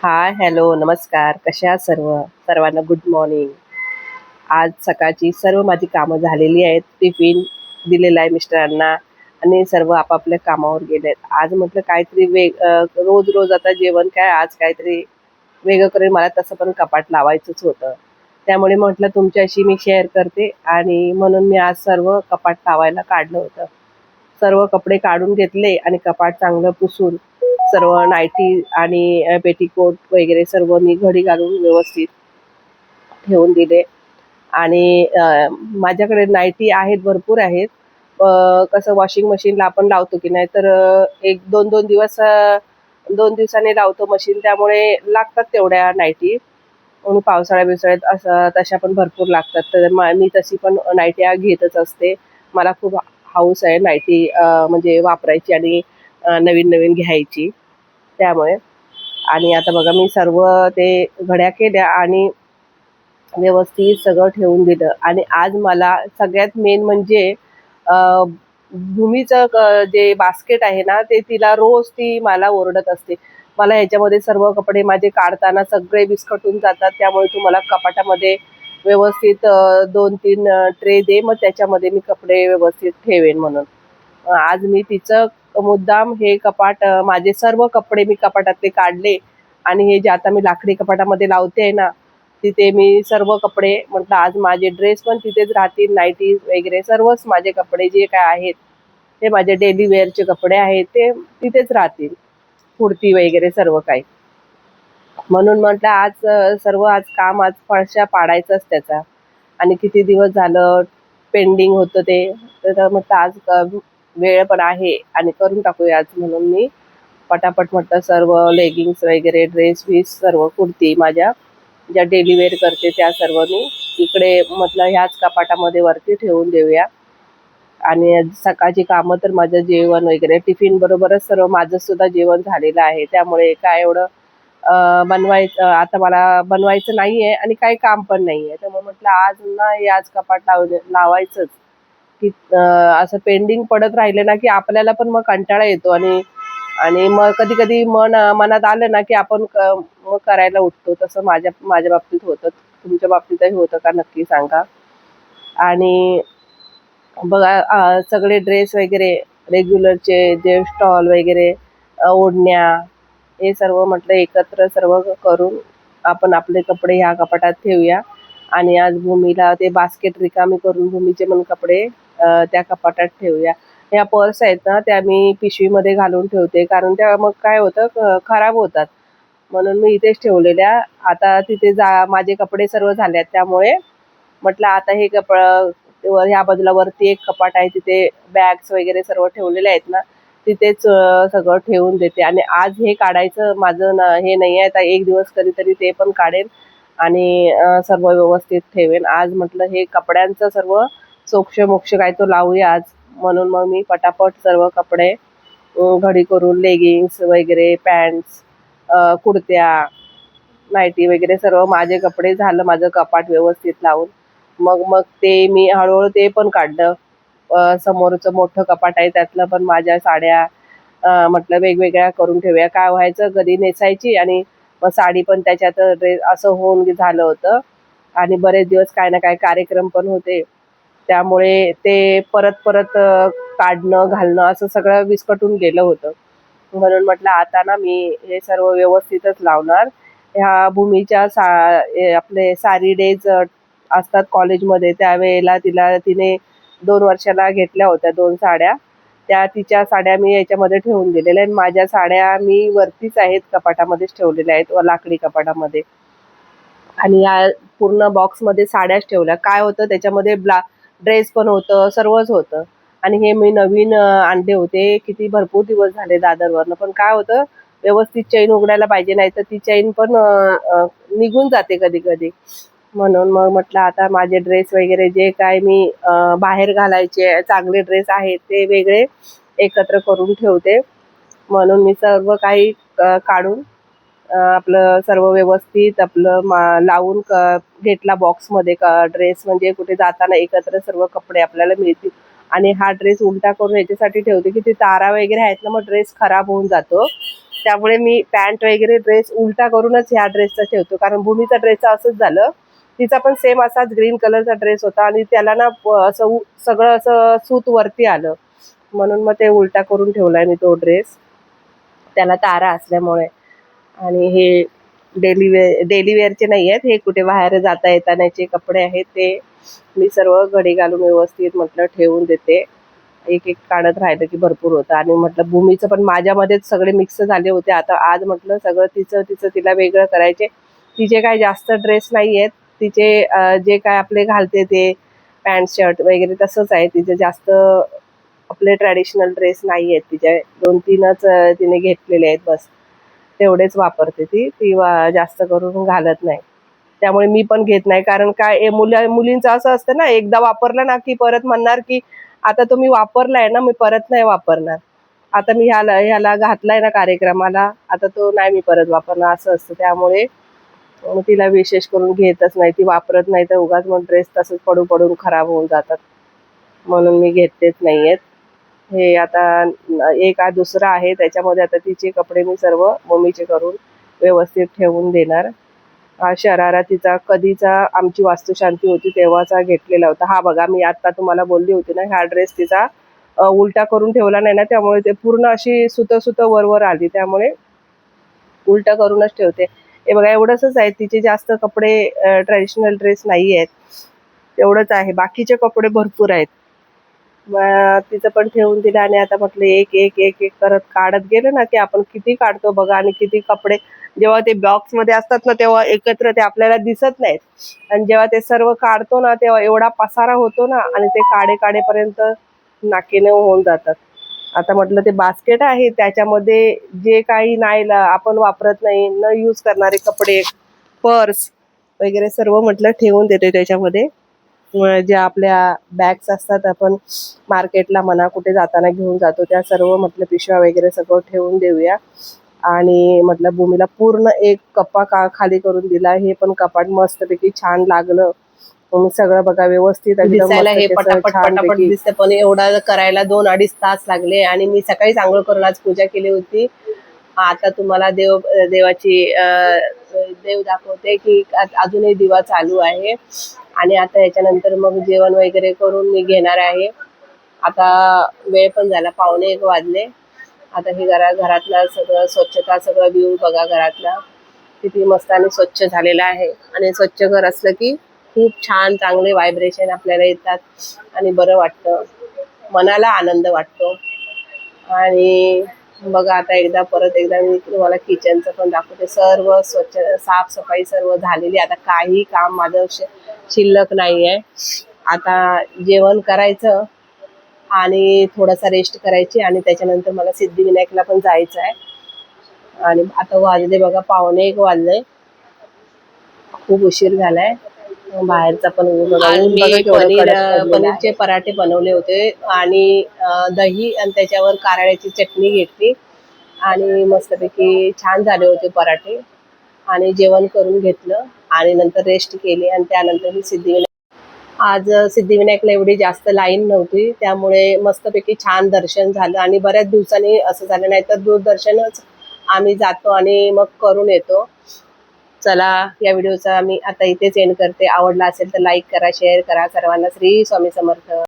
हाय, hello, नमस्कार. कशा आहात सर्वांना गुड मॉर्निंग. आज सकाळची सर्व माझी कामं झालेली आहेत. टिफिन दिलेला आहे मिस्टरांना आणि सर्व आपापल्या कामावर गेलेत. आज म्हटलं काहीतरी रोज रोज आता जेवण काय, आज काहीतरी वेगळं करेल. मला तसं पण कपाट लावायचंच होतं. त्यामुळे म्हटलं तुमच्याशी मी शेअर करते आणि म्हणून मी आज सर्व कपाट लावायला काढलं होतं. सर्व कपडे काढून घेतले आणि कपाट चांगलं पुसून सर्व नाईटी आणि पेटीकोट वगैरे सर्व मी घडी घालून व्यवस्थित ठेवून दिले. आणि माझ्याकडे नाईटी आहेत, भरपूर आहेत. कसं वॉशिंग मशीनला आपण लावतो की नाही, तर एक दोन दोन दिवस 2 दिवसांनी लावतो मशीन, त्यामुळे लागतात तेवढ्या नाईटी. म्हणून पावसाळ्या बिवसाळ्यात असं तशा पण भरपूर लागतात, तर मी तशी पण नाईट्या घेतच असते. मला खूप हौस आहे नाईटी म्हणजे वापरायची आणि नवीन नवीन घ्यायची, त्यामुळे. आणि आता बघा मी सर्व ते घड्या केल्या आणि व्यवस्थित सगळं ठेवून दिलं. आणि आज मला सगळ्यात मेन म्हणजे अ, भूमीचं जे बास्केट आहे ना, ते तिला रोज ती मला ओरडत असते. मला ह्याच्यामध्ये सर्व कपडे माझे काढताना सगळे विस्कटून जातात, त्यामुळे तू मला कपाटामध्ये व्यवस्थित 2-3 ट्रे दे, मग त्याच्यामध्ये मी कपडे व्यवस्थित ठेवेन म्हणून. आज मी तिचं मुद्दाम हे कपाट, माझे सर्व कपडे मी कपाटातले काढले आणि हे जे आता मी लाकडी कपाटामध्ये लावते ना, तिथे मी सर्व कपडे म्हटलं आज माझे ड्रेस पण तिथेच राहतील, नाईटीज वगैरे सर्वच माझे कपडे जे काय आहेत, ते माझे डेली वेअरचे कपडे आहेत ते तिथेच राहतील, कुर्ती वगैरे सर्व काही. म्हणून म्हटलं आज सर्व आज काम आज फळशा पाडायचाच त्याचा. आणि किती दिवस झालं पेंडिंग होतं ते, तर म्हटलं आज वेळ पण आहे आणि करून टाकूया आज, म्हणून मी पटापट म्हटलं सर्व लेगिंग्स वगैरे ड्रेस बीस सर्व कुर्ती माझ्या ज्या डेली वेअर करते त्या सर्व मी इकडे म्हटलं ह्याच कपाटामध्ये वरती ठेवून देऊया. आणि सकाळची कामं तर माझं जेवण वगैरे टिफिन बरोबरच सर्व माझं सुद्धा जेवण झालेलं आहे, त्यामुळे काय एवढं बनवायचं आता मला बनवायचं नाहीये आणि काही काम पण नाहीये. त्यामुळे म्हटलं आज ना हे आज कपाट लावायचंच, की असं पेंडिंग पडत राहिले ना, की आपल्याला पण मग कंटाळा येतो. आणि आणि मग कधी कधी मनात आलं ना, की आपण मग करायला उठतो. तसं माझ्या माझ्या बाबतीत होतं. तुमच्या बाबतीतही होतं का, नक्की सांगा. आणि बघा सगळे ड्रेस वगैरे रेग्युलरचे जे स्टॉल वगैरे, ओढण्या, हे सर्व म्हटलं एकत्र सर्व करून आपण आपले कपडे ह्या कपाटात ठेवूया. आणि आज भूमीला ते बास्केट रिकामी करून भूमीचे पण कपडे त्या कपाटात ठेवूया. ह्या पर्स आहेत ना, त्या मी पिशवीमध्ये घालून ठेवते, कारण त्या मग काय होतं खराब होतात. म्हणून मी इथेच ठेवलेल्या. आता तिथे माझे कपडे सर्व झाल्यात, त्यामुळे म्हटलं आता हे ह्या बाजूला वरती एक कपाट आहे, तिथे बॅग्स वगैरे सर्व ठेवलेले आहेत ना, तिथेच सगळं ठेवून देते. आणि आज हे काढायचं माझं हे नाही आहे. आता एक दिवस कधीतरी ते पण काढेन आणि सर्व व्यवस्थित ठेवेन. आज म्हटलं हे कपड्यांचं सर्व सोक्ष मोक्ष काय तो लावूया आज, म्हणून मग मी पटापट सर्व कपडे घडी करून लेगिंग्स वगैरे, पॅन्ट्स, कुर्त्या, नाईटी वगैरे सर्व माझे कपडे झालं माझं कपाट व्यवस्थित लावून. मग मग ते मी हळूहळू ते पण काढलं. समोरचं मोठं कपाट आहे, त्यातलं पण माझ्या साड्या म्हटलं वेगवेगळ्या करून ठेवूया. काय व्हायचं कधी नेसायची आणि मग साडी पण त्याच्यात ड्रेस असं होऊन झालं होतं. आणि बरेच दिवस काय ना काय कार्यक्रम पण होते, त्यामुळे ते परत परत काढणं घालणं असं सगळं विस्कटून गेलं होतं. म्हणून म्हटलं आता ना मी हे सर्व व्यवस्थितच लावणार. ह्या भूमीच्या आपले साडी डेज असतात कॉलेजमध्ये, त्यावेळेला तिने 2 वर्षाला घेतल्या होत्या 2 साड्या. त्या तिच्या साड्या मी याच्यामध्ये ठेवून दिलेल्या आहेत. माझ्या साड्या मी वरतीच आहेत, कपाटामध्येच ठेवलेल्या आहेत, लाकडी कपाटामध्ये. आणि या पूर्ण बॉक्समध्ये साड्याच ठेवल्या. काय होतं त्याच्यामध्ये ड्रेस पण होतं, सर्वच होतं. आणि हे मी नवीन आणले होते, किती भरपूर दिवस झाले दादरवरनं. पण काय होतं व्यवस्थित चैन उघडायला पाहिजे, नाही तर ती चैन पण निघून जाते कधी कधी. म्हणून मग म्हटलं आता माझे ड्रेस वगैरे जे काय मी बाहेर घालायचे चांगले ड्रेस आहेत ते वेगळे एकत्र करून ठेवते. म्हणून मी सर्व काही काढून आपलं सर्व व्यवस्थित आपलं लावून घेतला बॉक्समध्ये. ड्रेस म्हणजे कुठे जाताना एकत्र सर्व कपडे आपल्याला मिळतील. आणि हा ड्रेस उलटा करून याच्यासाठी ठेवते, की ते तारा वगैरे आहेत ना, मग ड्रेस खराब होऊन जातो. त्यामुळे मी पॅन्ट वगैरे ड्रेस उलटा करूनच ह्या ड्रेसचा ठेवतो, कारण भूमीचा ड्रेसचं असंच झालं. तिचा पण सेम असाच ग्रीन कलरचा ड्रेस होता आणि त्याला ना असं सगळं असं सूत वरती आलं, म्हणून मग ते उलटा करून ठेवलाय मी तो ड्रेस, त्याला तारा असल्यामुळे. आणि हे डेली वेअरचे नाही आहेत, हे कुठे बाहेर जाता येतानाचे कपडे आहेत. ते मी सर्व घडी घालून व्यवस्थित म्हटलं ठेवून देते. एक एक काढत राहिलं की भरपूर होतं. आणि म्हटलं भूमीचं पण माझ्यामध्येच सगळे मिक्स झाले होते. आता आज म्हटलं सगळं तिचं तिचं तिला वेगळं करायचे. तिचे काय जास्त ड्रेस नाही आहेत, तिचे जे काय आपले घालते ते पॅन्ट शर्ट वगैरे तसंच आहे. तिचे जास्त आपले ट्रॅडिशनल ड्रेस नाही आहेत तिचे, 2-3च तिने घेतलेले आहेत बस, तेवढेच वापरते ती जास्त करून घालत नाही. त्यामुळे मी पण घेत नाही, कारण काय मुलींचं असं असतं ना, एकदा वापरलं ना की परत म्हणणार की आता तुम्ही वापरलाय ना, मी परत नाही वापरणार. आता मी ह्याला घातलाय ना कार्यक्रमाला, आता तो नाही मी परत वापरणार, असं असतं. त्यामुळे तिला विशेष करून घेतच नाही, ती वापरत नाही तर उगाच मग ड्रेस तसंच पडून पडून खराब होऊन जातात, म्हणून मी घेतलेच नाहीयेत. हे आता एक दुसरा आहे, त्याच्यामध्ये आता तिचे कपडे मी सर्व मम्मीचे करून व्यवस्थित ठेवून देणार. हा शरारा तिचा कधीचा आमची वास्तुशांती होती तेव्हाचा घेतलेला होता. हा बघा, मी आता तुम्हाला बोलली होती ना, हा ड्रेस तिचा उलटा करून ठेवला नाही ना, त्यामुळे ते पूर्ण अशी सुतं वर आली, त्यामुळे उलटा करूनच ठेवते. हे बघा, एवढंच आहे. तिचे जास्त कपडे ट्रॅडिशनल ड्रेस नाही आहेत, तेवढंच आहे. बाकीचे कपडे भरपूर आहेत. मग तिचं पण ठेवून दिलं. आणि आता म्हटलं एक एक एक एक करत काढत गेलं ना की आपण किती काढतो बघा, आणि किती कपडे जेव्हा ते बॉक्समध्ये असतात ना तेव्हा एकत्र ते आपल्याला दिसत नाहीत, आणि जेव्हा ते सर्व काढतो ना तेव्हा एवढा पसारा होतो ना, आणि ते काढेपर्यंत नाकीने होऊन जातात. आता म्हटलं ते बास्केट आहे, त्याच्यामध्ये जे काही नाही आपण वापरत नाही, न यूज करणारे कपडे, पर्स वगैरे सर्व म्हटलं ठेवून देते त्याच्यामध्ये. ज्या आपल्या बॅग्स असतात, आपण मार्केटला म्हणा कुठे जाताना घेऊन जातो, त्या सर्व म्हटलं पिशव्या वगैरे सगळं ठेवून देऊया. आणि म्हटलं भूमीला पूर्ण एक कप्पा खाली करून दिला. हे पण कपाट मस्तपैकी छान लागलं. मग सगळं बघा व्यवस्थित दिसायला हे पटापट पटापट दिसतं, पण एवढा करायला 2-2.5 तास लागले. आणि मी सकाळी आंघोळ करून आज पूजा केली होती. आता तुम्हाला देवाची देव दाखवते की अजूनही दिवा चालू आहे. आणि आता याच्यानंतर मग जेवण वगैरे करून मी घेणार आहे. आता वेळ पण झाला, 1:45 वाजले. आता हे घरातला सगळं स्वच्छता, सगळं व्ह्यू बघा घरातला किती मस्त आणि स्वच्छ झालेला आहे. आणि स्वच्छ घर असलं की खूप छान चांगले व्हायब्रेशन आपल्याला येतात आणि बरं वाटतं, मनाला आनंद वाटतो. आणि बघा, आता परत एकदा मी तुम्हाला किचनचं पण दाखवते. सर्व स्वच्छ, साफसफाई सर्व झालेली. आता काही काम माझं शिल्लक नाही आहे. आता जेवण करायचं आणि थोडासा रेस्ट करायची, आणि त्याच्यानंतर मला सिद्धिविनायकला पण जायचं आहे. आणि आता वाजले बघा 1:45 वाजले, खूप उशीर झालाय. बाहेरचा पण पनीरचे पराठे बनवले होते, आणि दही, आणि त्याच्यावर कारळ्याची चटणी घेतली, आणि मस्तपैकी छान झाले होते पराठे. आणि जेवण करून घेतलं, आणि नंतर रेस्ट केली. आणि त्यानंतर मी आज सिद्धिविनायकला एवढी जास्त लाईन नव्हती, त्यामुळे मस्तपैकी छान दर्शन झालं. आणि बऱ्याच दिवसांनी असं झालं, नाही तर दूरदर्शनच आम्ही जातो आणि मग करून येतो. चला, या व्हिडिओचा मी आता इथेच एंड करते. आवडला असेल तर लाईक करा, शेअर करा. सर्वांना श्री स्वामी समर्थ.